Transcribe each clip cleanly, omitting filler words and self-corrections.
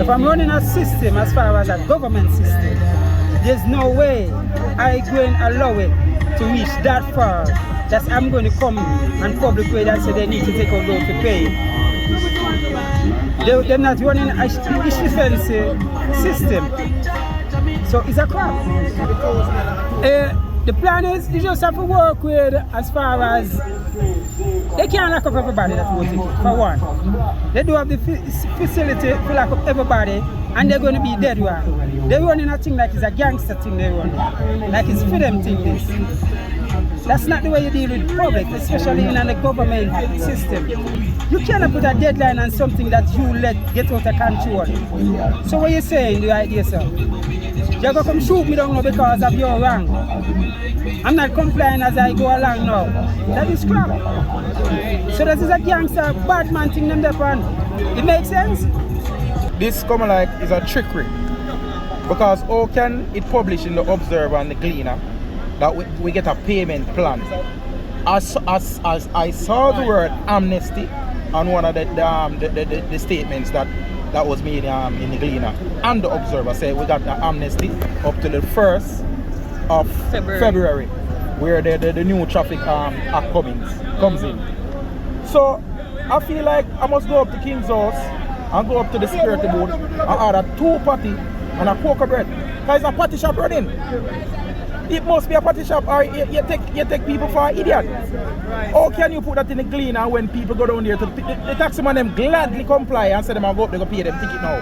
If I'm running a system as far as a government system, there's no way I'm going to allow it to reach that far that I'm going to come and public way and say they need to take out those to pay. They're not running a efficiency system. So it's a crap. The plan is you just have to work with as far as they can't lock up everybody that votes for one. They do have the facility to lock up everybody and they're going to be dead one. They're running a thing like it's a gangster thing they run. Like it's for them thing this. That's not the way you deal with public, especially in a government system. You cannot put a deadline on something that you let get out of control. So what you're saying, the idea, sir? You're going to come shoot me down now because of your wrong. I'm not complying as I go along now. That is crap. So this is a gangster, bad man thing them there on. It makes sense? This come like is a trickery. Because how can it publish in the Observer and the Gleaner that we get a payment plan? As I saw the word amnesty on one of the statements that was made in the Gleaner and the Observer, say we got the amnesty up to the 1st of February where the new traffic act comes in. So I feel like I must go up to King's House and go up to the security booth and order 2 patty and a cocoa bread. Because it's a patty shop running. It must be a patty shop or you take people for an idiot. How can you put that in the Gleaner when people go down there to the taximan them gladly comply and say them go up, they go pay them ticket now.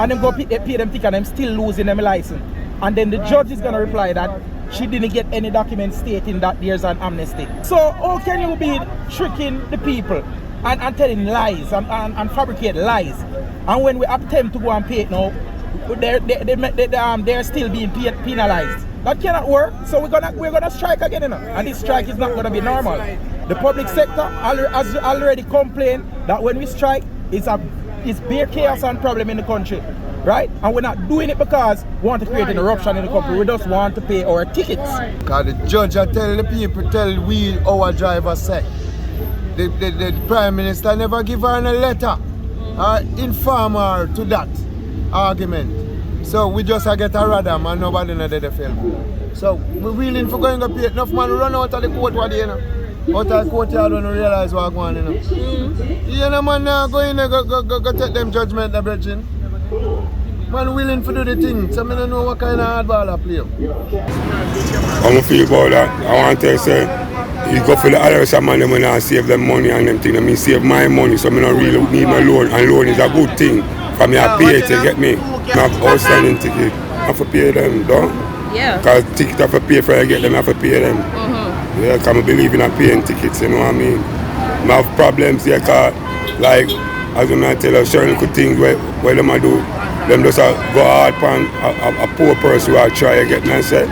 And them go pay them ticket and them still losing them license. And then the judge is gonna reply that she didn't get any document stating that there's an amnesty. So how can you be tricking the people and telling lies and fabricate lies? And when we attempt to go and pay it now, they're still being penalized. That cannot work, so we're gonna strike again, you know? And this strike is not gonna be normal. The public sector has already complained that when we strike, it's bare chaos and problem in the country, right? And we're not doing it because we want to create an eruption in the country. We just want to pay our tickets. Because the judge tell the people, tell we our driver say. The Prime Minister never give her a letter or inform her to that argument. So we just get a radam and nobody know the film. So we're willing for going to pay. Enough man run out of the court what you know. Out of the courtyard when we realize what's going on, you know. You know man now go in there, go take them judgment the brethren. Man willing to do the thing. So I don't know what kind of hardball I play. How I feel about that? I want to say you go for the others and man them when I save them money and them thing. I mean save my money so I don't really need my loan, and loan is a good thing. For me I pay to get me. I have outstanding ticket. I have to pay them, don't? Yeah. Because ticket I have to pay for I get them, I have to pay them. Yeah, because I believe in paying tickets, you know what I mean? I have problems here because, like, as I tell you, certain good things where them I do, them just go hard on a poor person who I try to get me and say,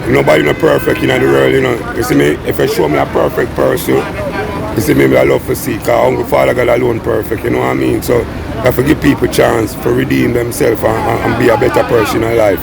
nobody not perfect in the world, you know. You see me, if you show me a perfect person, you see me, I love to see, because Uncle Father God alone perfect, you know what I mean? So I have to give people a chance to redeem themselves and be a better person in life.